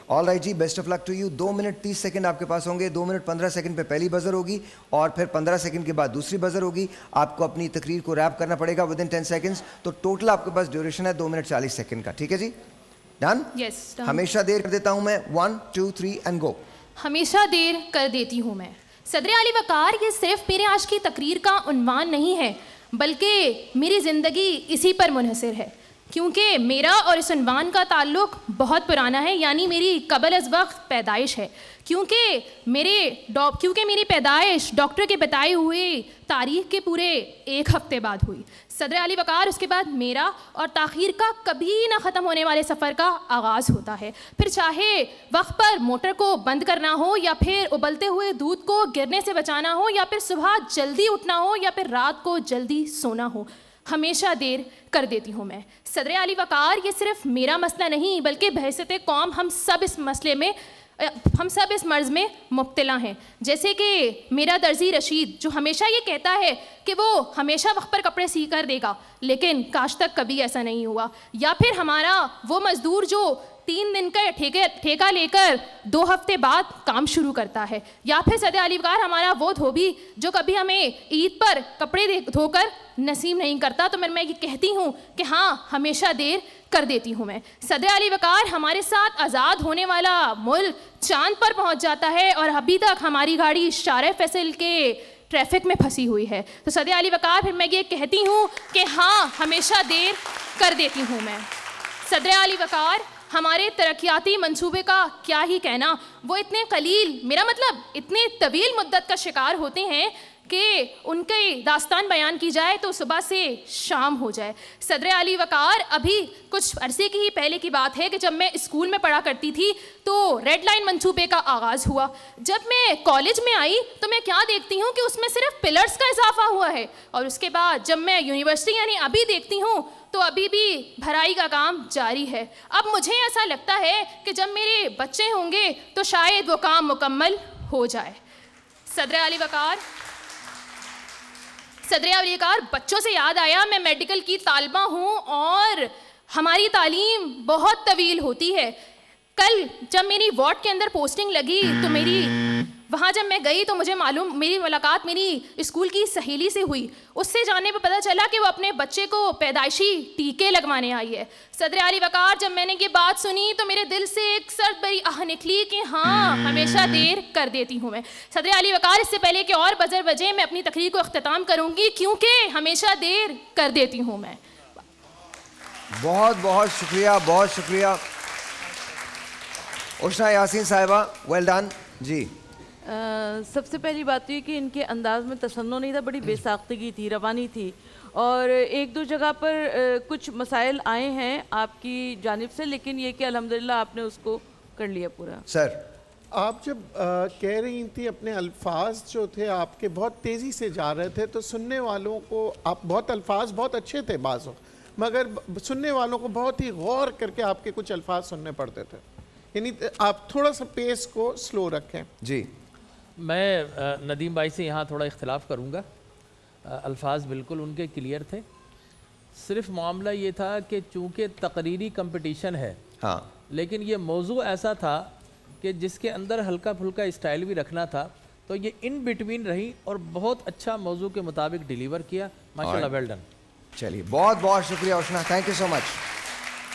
آل right جی, best of luck to you. 2 minute 30 second آپ کے پاس ہوں گے. 2 منٹ 15 سیکنڈ پہ پہلی بزر ہوگی اور پھر 15 سیکنڈ کے بعد دوسری بزر ہوگی. آپ کو اپنی تقریر کو ریپ کرنا پڑے گا ود ان 10 سیکنڈز. تو ٹوٹل آپ کے پاس ڈیوریشن ہے 2 منٹ 40 سیکنڈ کا. ٹھیک ہے جی, ڈن. ہمیشہ دیر کر دیتا ہوں میں. 1 2 3 اینڈ گو. ہمیشہ دیر کر دیتی ہوں میں. صدر علی وقار, یہ صرف میرے آج کی تقریر کا عنوان نہیں ہے بلکہ میری زندگی اسی پر منحصر ہے, کیونکہ میرا اور اس عنوان کا تعلق بہت پرانا ہے, یعنی میری قبل از وقت پیدائش ہے. کیونکہ میری پیدائش ڈاکٹر کے بتائے ہوئے تاریخ کے پورے 1 ہفتے بعد ہوئی. صدر علی وقار, اس کے بعد میرا اور تاخیر کا کبھی نہ ختم ہونے والے سفر کا آغاز ہوتا ہے. پھر چاہے وقت پر موٹر کو بند کرنا ہو, یا پھر ابلتے ہوئے دودھ کو گرنے سے بچانا ہو, یا پھر صبح جلدی اٹھنا ہو, یا پھر رات کو جلدی سونا ہو, ہمیشہ دیر کر دیتی ہوں میں. صدر علی وقار, یہ صرف میرا مسئلہ نہیں بلکہ بحیثیت قوم ہم سب اس مرض میں مبتلا ہیں. جیسے کہ میرا درزی رشید, جو ہمیشہ یہ کہتا ہے کہ وہ ہمیشہ وقت پر کپڑے سی کر دے گا, لیکن کاش تک کبھی ایسا نہیں ہوا. یا پھر ہمارا وہ مزدور جو 3 دن کا ٹھیکہ لے کر 2 ہفتے بعد کام شروع کرتا ہے. یا پھر صدر علی وقار, ہمارا وہ دھوبی جو کبھی ہمیں عید پر کپڑے دھو کر نصیب نہیں کرتا. تو میں یہ کہتی ہوں کہ ہاں, ہمیشہ دیر کر دیتی ہوں میں. صدر علی وقار, ہمارے ساتھ آزاد ہونے والا ملک چاند پر پہنچ جاتا ہے اور ابھی تک ہماری گاڑی شارع فیصل کے ٹریفک میں پھنسی ہوئی ہے. تو صدر علی وقار, پھر میں یہ کہتی ہوں کہ ہاں, ہمیشہ دیر کر دیتی ہوں میں. صدر علی وقار, ہمارے ترقیاتی منصوبے کا کیا ہی کہنا, وہ اتنے قلیل, میرا مطلب اتنے طویل مدت کا شکار ہوتے ہیں کہ ان کی داستان بیان کی جائے تو صبح سے شام ہو جائے. صدر علی وقار, ابھی کچھ عرصے کی ہی پہلے کی بات ہے کہ جب میں اسکول میں پڑھا کرتی تھی تو ریڈ لائن منصوبے کا آغاز ہوا. جب میں کالج میں آئی تو میں کیا دیکھتی ہوں کہ اس میں صرف پلرز کا اضافہ ہوا ہے, اور اس کے بعد جب میں یونیورسٹی یعنی ابھی دیکھتی ہوں تو ابھی بھی بھرائی کا کام جاری ہے. اب مجھے ایسا لگتا ہے کہ جب میرے بچے ہوں گے تو شاید وہ کام مکمل ہو جائے. صدر علی وقار, بچوں سے یاد آیا, میں میڈیکل کی طالبہ ہوں اور ہماری تعلیم بہت طویل ہوتی ہے. کل جب میری وارڈ کے اندر پوسٹنگ لگی تو وہاں جب میں گئی تو مجھے معلوم, میری ملاقات میری اسکول کی سہیلی سے ہوئی. اس سے جاننے پہ پتہ چلا کہ وہ اپنے بچے کو پیدائشی ٹیکے لگوانے آئی ہے. صدر علی وقار, جب میں نے یہ بات سنی تو میرے دل سے ایک سرد بری آہ نکلی کہ ہاں, ہمیشہ دیر کر دیتی ہوں میں. صدر علی وقار, اس سے پہلے کہ اور بزر بجے میں اپنی تقریر کو اختتام کروں گی, کیونکہ ہمیشہ دیر کر دیتی ہوں میں. بہت بہت شکریہ, بہت شکریہ اشنا یاسین صاحبہ, ویل ڈن جی. سب سے پہلی بات تو یہ کہ ان کے انداز میں تصنع نہیں تھا, بڑی بے ساختگی تھی, روانی تھی, اور 1-2 جگہ پر کچھ مسائل آئے ہیں آپ کی جانب سے, لیکن یہ کہ الحمدللہ آپ نے اس کو کر لیا پورا. سر, آپ جب کہہ رہی تھی اپنے الفاظ جو تھے آپ کے بہت تیزی سے جا رہے تھے, تو سننے والوں کو آپ الفاظ بہت اچھے تھے بعض وقت, مگر سننے والوں کو بہت ہی غور کر کے آپ کے کچھ الفاظ سننے پڑتے تھے. یعنی آپ تھوڑا سا پیس کو سلو رکھیں. جی. میں ندیم بھائی سے یہاں تھوڑا اختلاف کروں گا. الفاظ بالکل ان کے کلیئر تھے, صرف معاملہ یہ تھا کہ چونکہ تقریری کمپٹیشن ہے, ہاں, لیکن یہ موضوع ایسا تھا کہ جس کے اندر ہلکا پھلکا اسٹائل بھی رکھنا تھا, تو یہ ان بٹوین رہی اور بہت اچھا موضوع کے مطابق ڈیلیور کیا. ماشاءاللہ, ویل ڈن. چلیے, بہت بہت شکریہ اشنا, تھینک یو سو مچ.